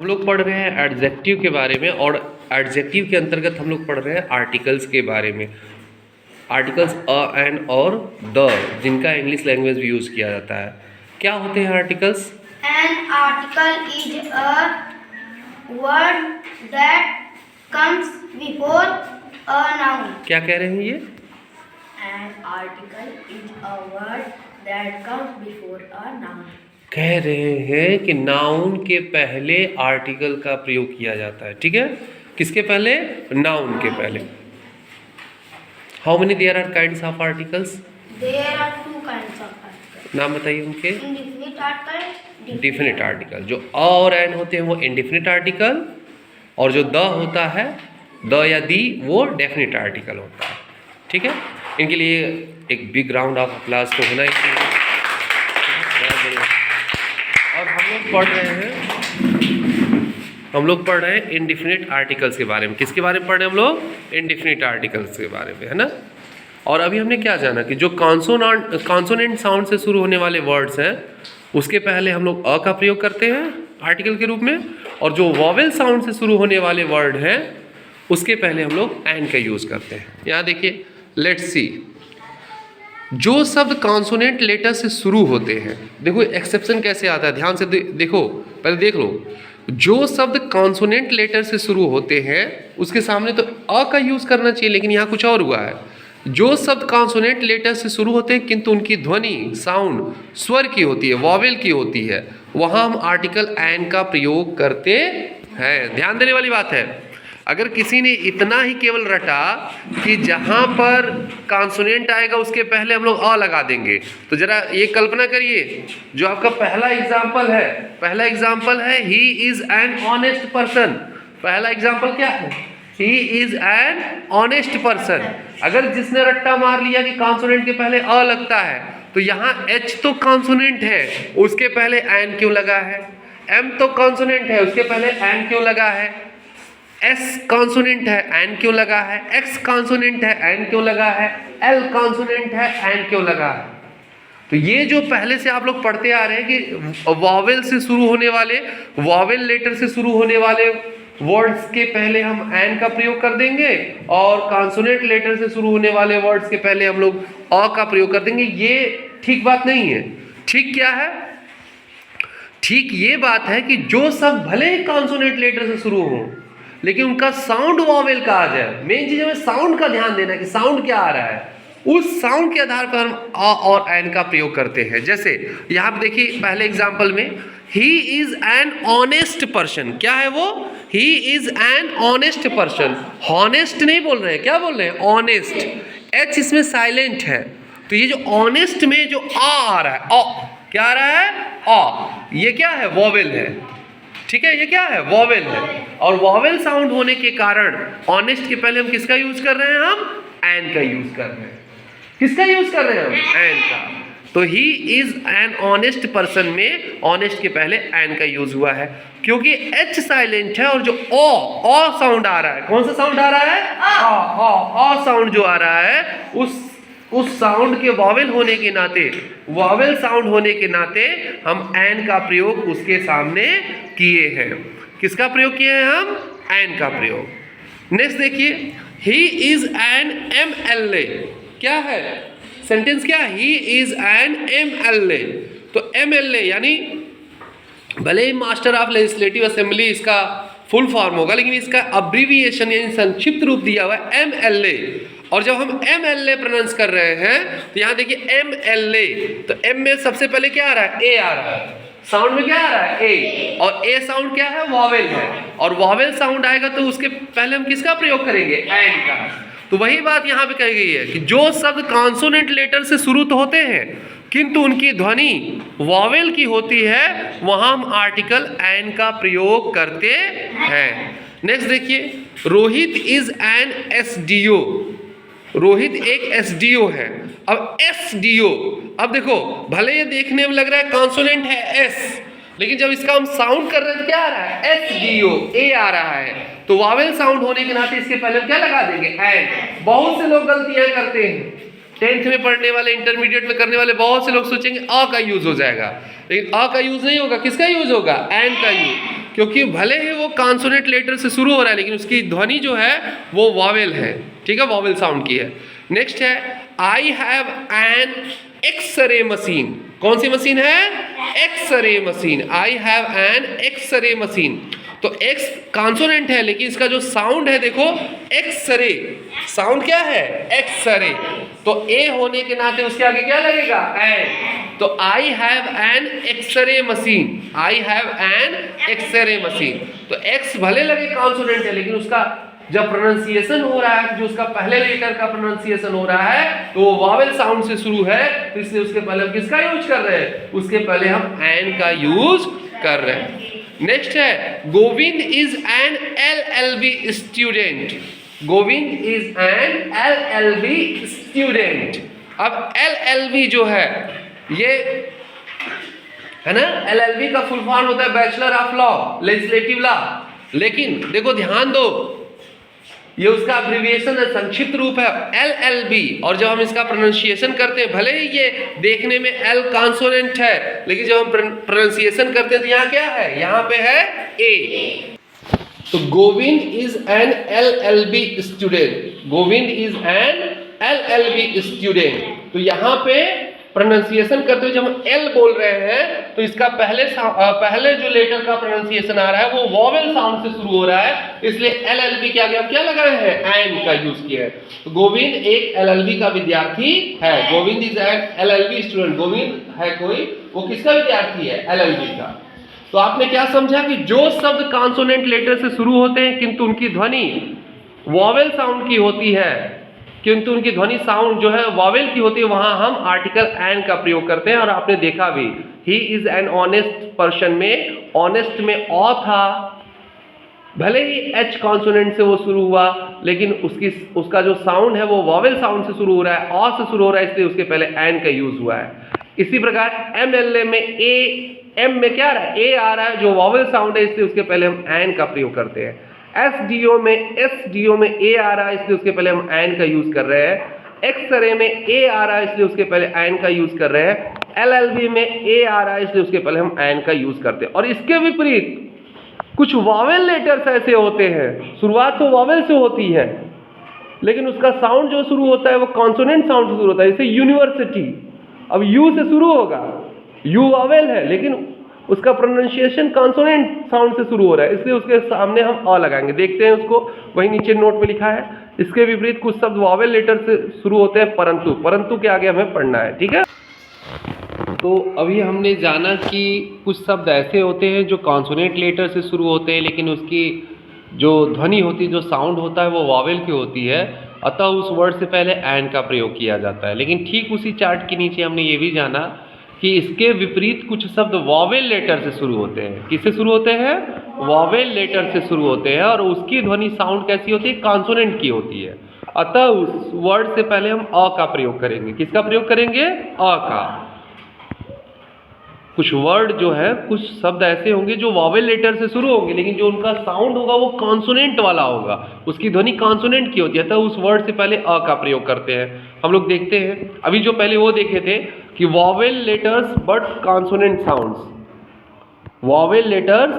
हम लोग पढ़ रहे हैं एडजेक्टिव के बारे में, और एडजेक्टिव के अंतर्गत हम लोग पढ़ रहे हैं आर्टिकल्स के बारे में। आर्टिकल्स अ, एन और द, जिनका इंग्लिश लैंग्वेज भी यूज़ किया जाता है। क्या होते हैं articles? An article is a word that comes before a noun. क्या कह रहे हैं ये? An article is a word that comes before a noun. कह रहे हैं कि नाउन के पहले आर्टिकल का प्रयोग किया जाता है। ठीक है, किसके पहले? नाउन के पहले। How many there are kinds of articles? There are two kinds of articles. नाम बताइए उनके। Indefinite article, डिफिनिट आर्टिकल, जो अ और एन होते हैं वो इंडिफिनिट आर्टिकल, और जो द होता है, द या दी, वो डेफिनिट आर्टिकल होता है। ठीक है, इनके लिए एक बिग राउंड ऑफ अप्लास तो होना ही चाहिए। और हम लोग पढ़ रहे हैं इंडिफिनिट आर्टिकल्स के बारे में। किसके बारे में पढ़ रहे हैं हम लोग? इंडिफिनिट आर्टिकल्स के बारे में, है ना। और अभी हमने क्या जाना कि जो कॉन्सोनेंट साउंड से शुरू होने वाले वर्ड्स हैं उसके पहले हम लोग अ का प्रयोग करते हैं आर्टिकल के रूप में, और जो वॉवेल साउंड से शुरू होने वाले वर्ड हैं उसके पहले हम लोग एन का यूज़ करते हैं। यहाँ देखिए, लेट्स सी, जो शब्द कॉन्सोनेंट लेटर से शुरू होते हैं, देखो एक्सेप्शन कैसे आता है, ध्यान से देखो, पहले देख लो। जो शब्द कॉन्सोनेंट लेटर से शुरू होते हैं उसके सामने तो अ का यूज़ करना चाहिए, लेकिन यहाँ कुछ और हुआ है। जो शब्द कॉन्सोनेंट लेटर से शुरू होते हैं किंतु उनकी ध्वनि साउंड स्वर की होती है, वॉवेल की होती है, वहाँ हम आर्टिकल एन का प्रयोग करते हैं। ध्यान देने वाली बात है। अगर किसी ने इतना ही केवल रटा कि जहाँ पर कॉन्सोनेंट आएगा उसके पहले हम लोग अ लगा देंगे, तो जरा ये कल्पना करिए, जो आपका पहला एग्जाम्पल है he is an honest person. पहला एग्जाम्पल क्या है? He is an honest person. अगर जिसने रट्टा मार लिया कि कॉन्सोनेंट के पहले अ लगता है, तो यहाँ एच तो कॉन्सोनेंट है, उसके पहले एन क्यों लगा है? एम तो कॉन्सोनेंट है, उसके पहले एन क्यों लगा है? एस कॉन्सोनेंट है, एन क्यों लगा है? एक्स कॉन्सोनेंट है, एन क्यों लगा है? एल कॉन्सोनेंट है, एन क्यों लगा है? तो ये जो पहले से आप लोग पढ़ते आ रहे हैं कि वॉवेल से शुरू होने वाले, वॉवेल लेटर से शुरू होने वाले वर्ड्स के पहले हम एन का प्रयोग कर देंगे, और कॉन्सोनेंट लेटर से शुरू होने वाले वर्ड्स के पहले हम लोग अ का प्रयोग कर देंगे। ये ठीक बात नहीं है। ठीक क्या है? ठीक ये बात है कि जो सब भले ही कॉन्सोनेंट लेटर से शुरू हो, लेकिन उनका साउंड वॉवेल का आ जाए। मेन चीज हमें साउंड का ध्यान देना है कि साउंड क्या आ रहा है, उस साउंड के आधार पर हम अ और एन का प्रयोग करते हैं। जैसे यहाँ पे देखिए, पहले एग्जांपल में he is an honest person. क्या है वो? He is an honest person. Honest नहीं बोल रहे हैं, क्या बोल रहे हैं? ऑनेस्ट। एच इसमें साइलेंट है, तो ये जो ऑनेस्ट में जो आ रहा है, क्या आ रहा है? अ। ये क्या है? वॉवेल है। ठीक है, ये क्या है? वॉवेल है। और वॉवेल साउंड होने के कारण ऑनेस्ट के पहले हम किसका यूज कर रहे हैं? हम एन का यूज कर रहे हैं। किसका यूज कर रहे हैं हम? एन का। तो he is an honest person में ऑनेस्ट के पहले एन का यूज हुआ है, क्योंकि एच साइलेंट है और जो ओ साउंड आ रहा है, कौन सा साउंड आ रहा है? ओ साउंड जो आ रहा है, उस साउंड के वॉवेल होने के नाते, वॉवेल साउंड होने के नाते हम एन का प्रयोग उसके सामने किए हैं। किसका प्रयोग किए हैं हम? एन का प्रयोग। नेक्स्ट देखिए, ही इज एन MLA। क्या है सेंटेंस? क्या? He is an MLA। तो MLA यानी भले ही मास्टर ऑफ लेजिस्लेटिव असेंबली इसका फुल फॉर्म होगा, लेकिन इसका अब्रीविएशन यानी संक्षिप्त रूप दिया हुआ है MLA। और जब हम MLA प्रोनाउंस कर रहे हैं तो यहाँ देखिए MLA, तो M में सबसे पहले क्या आ रहा है? A आ रहा है। साउंड में क्या आ रहा है? A। और A साउंड क्या है? वॉवेल है। और वॉवेल साउंड आएगा तो उसके पहले हम किसका प्रयोग करेंगे? एन का। तो वही बात यहाँ पे कही गई है कि जो शब्द कॉन्सोनेंट लेटर से शुरू तो होते हैं किंतु उनकी ध्वनि वॉवेल की होती है, वहाँ हम आर्टिकल एन का प्रयोग करते हैं। नेक्स्ट देखिए, Rohit is an SDO। Rohit एक SDO है। अब SDO, अब देखो, भले ये देखने में लग रहा है कॉन्सोनेंट है S, लेकिन जब इसका हम साउंड कर रहे हैं तो क्या आ रहा है? SDO, A आ रहा है। तो वॉवेल साउंड होने के नाते इसके पहले हम क्या लगा देंगे? एन। बहुत से लोग गलतियां करते हैं, 10th में पढ़ने वाले, इंटरमीडिएट में करने वाले बहुत से लोग सोचेंगे अ का यूज हो जाएगा, लेकिन अ का यूज नहीं होगा। किसका यूज होगा? एन का यूज। क्योंकि भले ही वो कॉन्सोनेंट लेटर से शुरू हो रहा है लेकिन उसकी ध्वनि जो है वो वॉवेल है, ठीक है, वॉवेल साउंड की है। नेक्स्ट है I have an X ray machine. कौन सी मशीन है? X ray machine. I have an X ray machine. तो एक्स कॉन्सोनेंट है लेकिन इसका जो साउंड है देखो एक्सरे, साउंड क्या है? एक्सरे। तो ए होने के नाते उसके आगे क्या लगेगा? एन। तो I have an X ray machine. I have an X ray machine. तो एक्स भले लगे कॉन्सोनेंट है लेकिन उसका जब प्रोनाउंसिएशन हो रहा है, जो उसका पहले लेटर का प्रोनाउंसिएशन हो रहा है तो वो वॉवेल साउंड से शुरू है, तो इसलिए उसके पहले हम किसका यूज कर रहे हैं? उसके पहले हम एन का यूज कर रहे हैं। नेक्स्ट है Govind is an LLB student. Govind is an LLB student. अब LLB जो है ये है ना, LLB का फुल फॉर्म होता है bachelor of law, legislative law. लेकिन देखो ध्यान दो, ये उसका अब्रिविएशन है, संक्षिप्त रूप है LLB। और जब हम इसका प्रोनाउंसिएशन करते हैं, भले ही ये देखने में L कॉन्सोनेंट है लेकिन जब हम प्रोनाउंसिएशन करते हैं तो यहाँ क्या है? यहाँ पे है A। तो Govind is an LLB student. Govind is an LLB student. तो यहाँ पे प्रोनाउंसिएशन करते हुए जब हम L बोल रहे हैं तो इसका पहले जो लेटर का प्रोनाउंसिएशन आ रहा है वो वॉवेल साउंड से शुरू हो रहा है, इसलिए LLB के आगे हम क्या लगाए हैं? एन का यूज किया है। तो गोविंद एक LLB का विद्यार्थी है। Govind is an LLB student. Govind है कोई, वो किसका विद्यार्थी है? LLB का। तो आपने क्या समझा कि जो शब्द कॉन्सोनेंट लेटर से शुरू होते हैं किंतु उनकी ध्वनि वॉवेल साउंड की होती है, किंतु उनकी ध्वनि साउंड जो है वॉवेल की होती है, वहां हम आर्टिकल एन का प्रयोग करते हैं। और आपने देखा भी he is an honest person में ऑनेस्ट में अ था, भले ही एच कॉन्सोनेंट से वो शुरू हुआ लेकिन उसका जो साउंड है वो वॉवेल साउंड से शुरू हो रहा है, अ से शुरू हो रहा है, इसलिए उसके पहले एन का यूज हुआ है। इसी प्रकार MLA में ए, एम में क्या आ रहा है? ए आ रहा है जो वॉवेल साउंड है, इसलिए उसके पहले हम एन का प्रयोग करते हैं। SDO में ए आ रहा है इसलिए उसके पहले हम एन का यूज कर रहे हैं। एक्सरे में ए आ रहा है इसलिए उसके पहले एन का यूज कर रहे हैं। LLB में ए आ रहा है इसलिए उसके पहले हम एन का यूज करते हैं। और इसके विपरीत कुछ वॉवेल लेटर्स ऐसे होते हैं, शुरुआत तो वॉवेल से होती है लेकिन उसका साउंड जो शुरू होता है वो कॉन्सोनेंट साउंड से शुरू होता है। जैसे यूनिवर्सिटी, अब यू से शुरू होगा, यू वॉवेल है लेकिन उसका प्रोनाउंसिएशन कॉन्सोनेंट साउंड से शुरू हो रहा है, इसलिए उसके सामने हम अ लगाएंगे। देखते हैं उसको, वही नीचे नोट में लिखा है। इसके विपरीत कुछ शब्द वॉवेल लेटर से शुरू होते हैं, परंतु के आगे हमें पढ़ना है, ठीक है। तो अभी हमने जाना कि कुछ शब्द ऐसे होते हैं जो कॉन्सोनेंट लेटर से शुरू होते हैं लेकिन उसकी जो ध्वनि होती है, जो साउंड होता है वो वॉवेल की होती है, अतः उस वर्ड से पहले एन का प्रयोग किया जाता है। लेकिन ठीक उसी चार्ट के नीचे हमने ये भी जाना कि इसके विपरीत कुछ शब्द वॉवेल लेटर से शुरू होते हैं। किससे शुरू होते हैं? वॉवेल लेटर से शुरू होते हैं और उसकी ध्वनि साउंड कैसी होती है? कॉन्सोनेंट की होती है। अतः उस वर्ड से पहले हम अ का प्रयोग करेंगे। किसका प्रयोग करेंगे? अ का। कुछ वर्ड जो है, कुछ शब्द ऐसे होंगे जो वॉवेल लेटर से शुरू होंगे लेकिन जो उनका साउंड होगा वो कॉन्सोनेंट वाला होगा, उसकी ध्वनि कॉन्सोनेंट की होती है, तो उस वर्ड से पहले अ का प्रयोग करते हैं। हम लोग देखते हैं, अभी जो पहले वो देखे थे कि vowel letters but consonant sounds, vowel letters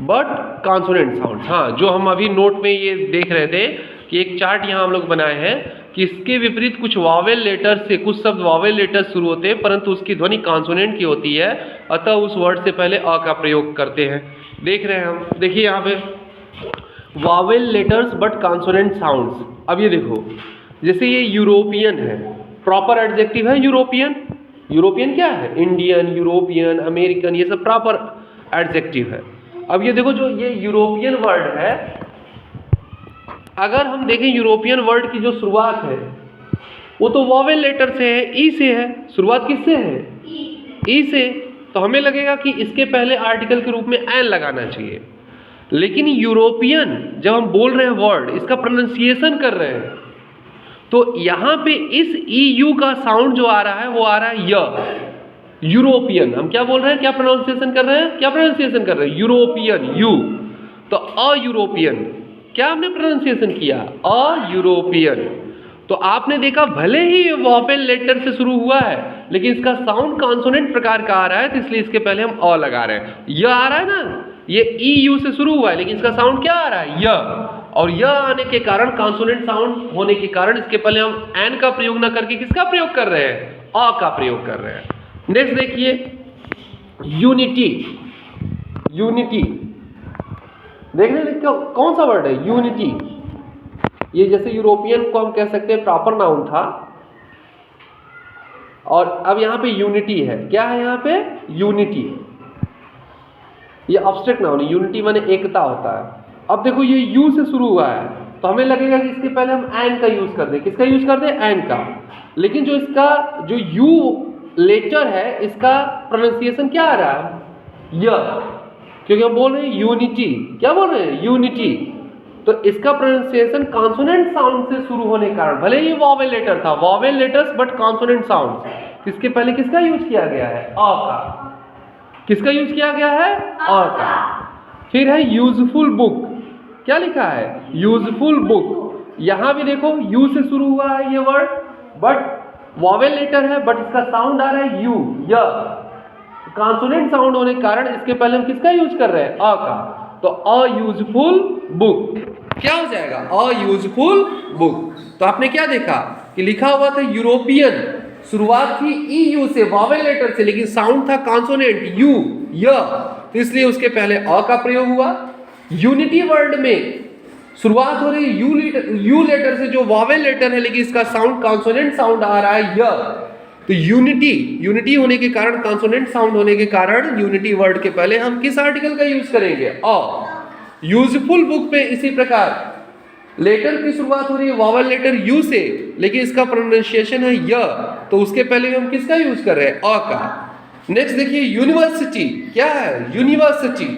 but consonant sounds. हाँ, जो हम अभी नोट में ये देख रहे थे कि एक चार्ट यहाँ हम लोग बनाए हैं कि इसके विपरीत कुछ वॉवेल लेटर से, कुछ शब्द वॉवेल लेटर शुरू होते हैं परंतु उसकी ध्वनि कॉन्सोनेंट की होती है, अतः उस वर्ड से पहले अ का प्रयोग करते हैं। देख रहे हैं हम, देखिए यहाँ पे vowel letters but consonant sounds. अब ये देखो, जैसे ये यूरोपियन है, प्रॉपर एडजेक्टिव है यूरोपियन। यूरोपियन क्या है? इंडियन, यूरोपियन, अमेरिकन, ये सब प्रॉपर एडजेक्टिव है। अब ये देखो, जो ये यूरोपियन वर्ड है, अगर हम देखें यूरोपियन वर्ड की जो शुरुआत है वो तो वॉवेल लेटर से है, ई से है। शुरुआत किससे है? ई से। तो हमें लगेगा कि इसके पहले आर्टिकल के रूप में एन लगाना चाहिए। लेकिन यूरोपियन जब हम बोल रहे हैं वर्ड, इसका प्रोनाउंसिएशन कर रहे हैं, तो यहाँ पे इस EU का साउंड जो आ रहा है वो आ रहा है य। यूरोपियन, हम क्या बोल रहे हैं? क्या प्रोनाउंसिएशन कर रहे हैं? क्या प्रोनाउंसिएशन कर रहे हैं? European, you. तो अ यूरोपियन, क्या हमने प्रोनाउंसिएशन किया? A European. तो आपने देखा भले ही वॉवेल लेटर से शुरू हुआ है लेकिन इसका साउंड कॉन्सोनेंट प्रकार का आ रहा है, तो इसलिए इसके पहले हम अ लगा रहे हैं। यह आ रहा है ना, ये ई यू से शुरू हुआ है लेकिन इसका साउंड क्या आ रहा है, य, और य आने के कारण कॉन्सोनेंट साउंड होने के कारण इसके पहले हम एन का प्रयोग ना करके किसका प्रयोग कर रहे हैं, अ का प्रयोग कर रहे हैं। नेक्स्ट देखिए यूनिटी। यूनिटी देखने कौन सा वर्ड है, यूनिटी। ये जैसे यूरोपियन को हम कह सकते हैं प्रॉपर नाउन था, और अब यहाँ पे यूनिटी है। क्या है यहाँ पे, यूनिटी। ये एब्स्ट्रैक्ट नाउन है, यूनिटी माने एकता होता है। अब देखो ये यू से शुरू हुआ है तो हमें लगेगा कि इसके पहले हम एन का यूज कर दें। किसका यूज कर दें, एन का। लेकिन जो इसका जो यू लेटर है इसका प्रोनाउंसिएशन क्या आ रहा है, य, क्योंकि हम बोल रहे हैं यूनिटी। क्या बोल रहे हैं, यूनिटी। तो इसका प्रोनाउंसिएशन कॉन्सोनेंट साउंड से शुरू होने के कारण, भले ही वॉवेल लेटर था, vowel letters but consonant sound, किसके पहले किसका यूज किया गया है, अ का। किसका यूज किया गया है, अ का। फिर है यूजफुल बुक। क्या लिखा है, यूजफुल बुक। यहां भी देखो यू से शुरू हुआ है ये वर्ड, बट वॉवेल लेटर है बट इसका साउंड आ रहा है यू, य। कॉन्सोनेंट साउंड होने के कारण इसके पहले हम किसका यूज कर रहे हैं, अ का। तो अ यूजफुल बुक क्या हो जाएगा, अ यूजफुल बुक। तो आपने क्या देखा कि लिखा हुआ था यूरोपियन, शुरुआत थी ई यू से, वॉवेल लेटर से, लेकिन साउंड था कॉन्सोनेंट यू, य, तो इसलिए उसके पहले अ का प्रयोग हुआ। यूनिटी वर्ड में शुरुआत हो रही है यू लेटर से जो वॉवेल लेटर है, लेकिन इसका साउंड कॉन्सोनेंट साउंड आ रहा है य। तो यूनिटी होने के कारण, कॉन्सोनेंट साउंड होने के कारण यूनिटी वर्ड के पहले हम किस आर्टिकल का यूज करेंगे, अ। यूजफुल बुक में इसी प्रकार लेटर की शुरुआत हो रही है वॉवेल लेटर यू से, लेकिन इसका प्रोनाउंसिएशन है य, तो उसके पहले हम किसका यूज कर रहे हैं, अ का। नेक्स्ट देखिए यूनिवर्सिटी। क्या है, यूनिवर्सिटी।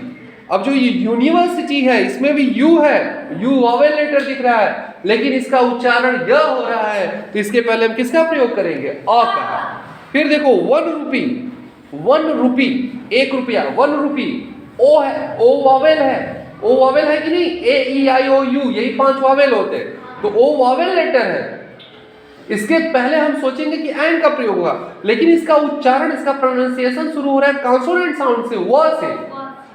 अब जो ये यूनिवर्सिटी है इसमें भी यू है, यू वॉवेल लेटर दिख रहा है, लेकिन इसका उच्चारण य हो रहा है, तो इसके पहले हम किसका प्रयोग करेंगे, अ का। फिर देखो 1 रुपी, 1 रुपी, 1 रुपया, 1 रुपी। ओ है, ओ वॉवेल है, ओ वॉवेल है कि नहीं, ए ई आई ओ यू, यही 5 वॉवेल होते हैं, तो ओ वॉवेल लेटर है। इसके पहले हम सोचेंगे कि एन का प्रयोग होगा, लेकिन इसका उच्चारण, इसका प्रोनाउंसिएशन शुरू हो रहा है कॉन्सोनेंट साउंड से, व से,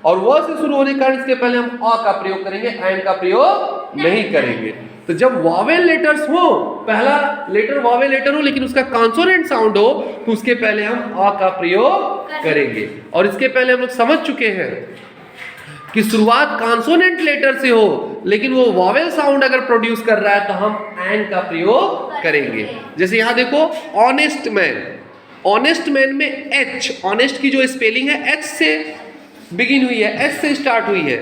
और व से शुरू होने के कारण इसके पहले हम अ का प्रयोग करेंगे, एन का प्रयोग नहीं करेंगे। तो जब वॉवेल लेटर्स हो, पहला लेटर वॉवेल लेटर हो लेकिन उसका कॉन्सोनेंट साउंड हो, तो उसके पहले हम अ का प्रयोग करेंगे। और इसके पहले हम लोग समझ चुके हैं कि शुरुआत कॉन्सोनेंट लेटर से हो लेकिन वो वॉवेल साउंड अगर प्रोड्यूस कर रहा है तो हम एन का प्रयोग करेंगे। जैसे यहां देखो ऑनेस्ट मैन, ऑनेस्ट मैन में एच, ऑनेस्ट की जो स्पेलिंग है एच से बिगिन हुई है, एच से स्टार्ट हुई है,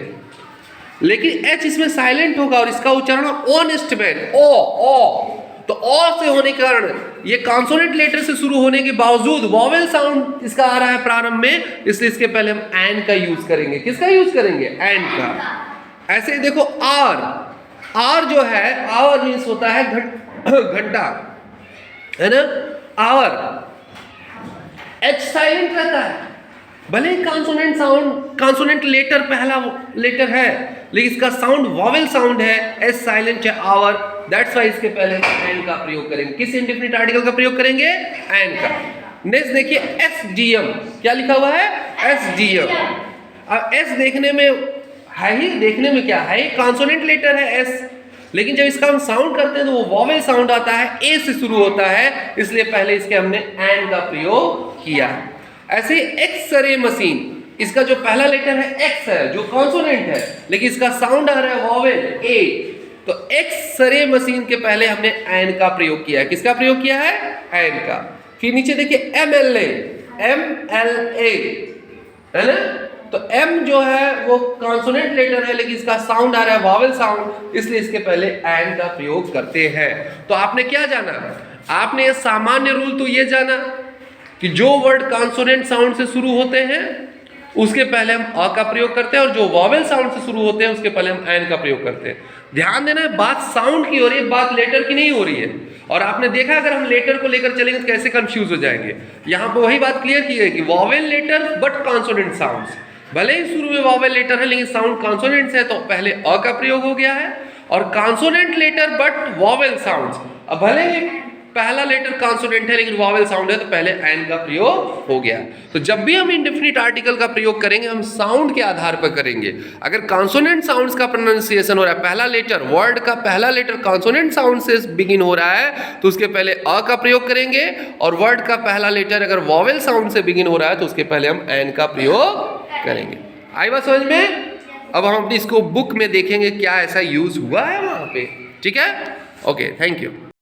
लेकिन एच इसमें साइलेंट होगा और इसका उच्चारण ऑनेस्ट मैन, ओ। तो ओ से होने के कारण ये कॉन्सोनेंट लेटर से शुरू होने के बावजूद वॉवेल साउंड इसका आ रहा है प्रारंभ में, इसलिए इसके पहले हम एन का यूज करेंगे। किसका यूज करेंगे, एन का। ऐसे देखो आर, आर जो है, आवर मीन्स होता है घंटा, है ना, आवर। एच साइलेंट रहता है, भले ही कॉन्सोनेंट साउंड, कॉन्सोनेंट लेटर पहला लेटर है, लेकिन इसका साउंड वॉवेल साउंड है, एस साइलेंट है, आवर, दैट्स वाई इसके पहले एन का प्रयोग करेंगे। किस इंडेफिनिट आर्टिकल का प्रयोग करेंगे, एन का। नेक्स्ट देखिए एसजीएम। क्या लिखा हुआ है, एसजीएम। अब एस देखने में है ही, देखने में क्या है, कॉन्सोनेंट लेटर है एस, लेकिन जब इसका हम साउंड करते हैं तो वो वॉवेल साउंड आता है, ए से शुरू होता है, इसलिए पहले इसके हमने एन का प्रयोग किया। ऐसे एक्सरे मशीन, इसका जो पहला लेटर है एक्स है जो कॉन्सोनेंट है, लेकिन इसका साउंड आ रहा है वॉवेल ए, तो एक्सरे मशीन के पहले हमने एन का प्रयोग किया है। किसका प्रयोग किया है, एन का। फिर नीचे देखिए एमएलए, एमएलए, है ना, तो एम जो है वो कॉन्सोनेंट लेटर है लेकिन इसका साउंड आ रहा है वॉवेल साउंड, इसलिए इसके पहले एन का प्रयोग करते हैं। तो आपने क्या जाना, आपने ये सामान्य रूल तो ये जाना कि जो वर्ड कॉन्सोनेंट साउंड से शुरू होते हैं उसके पहले हम अ का प्रयोग करते हैं, और जो वॉवेल साउंड से शुरू होते हैं उसके पहले हम एन का प्रयोग करते हैं। ध्यान देना, बात साउंड की हो रही है, बात लेटर की नहीं हो रही है। और आपने देखा अगर हम लेटर को लेकर चलेंगे तो कैसे कंफ्यूज हो जाएंगे। यहाँ पे वही बात क्लियर की है कि vowel letter but consonant sounds, भले ही शुरू में वॉवेल लेटर है लेकिन साउंड कॉन्सोनेंट्स है, तो पहले अ का प्रयोग हो गया है। और consonant letter but vowel sounds, अब भले ही पहला लेटर कॉन्सोनेंट है लेकिन वॉवेल साउंड है, तो पहले एन का प्रयोग हो गया। तो जब भी हम इंडेफिनिट आर्टिकल का प्रयोग करेंगे हम साउंड के आधार पर करेंगे। अगर कॉन्सोनेंट साउंड्स का प्रोनाउंसिएशन हो रहा है, पहला लेटर वर्ड का पहला लेटर कॉन्सोनेंट साउंड से बिगिन हो रहा है तो उसके पहले अ का प्रयोग करेंगे, और वर्ड का पहला लेटर अगर वॉवेल साउंड से बिगिन हो रहा है तो उसके पहले हम एन का प्रयोग करेंगे। आई बात समझ में? अब हम अपनी इसको बुक में देखेंगे क्या ऐसा यूज हुआ है वहां पे। ठीक है, ओके, थैंक यू।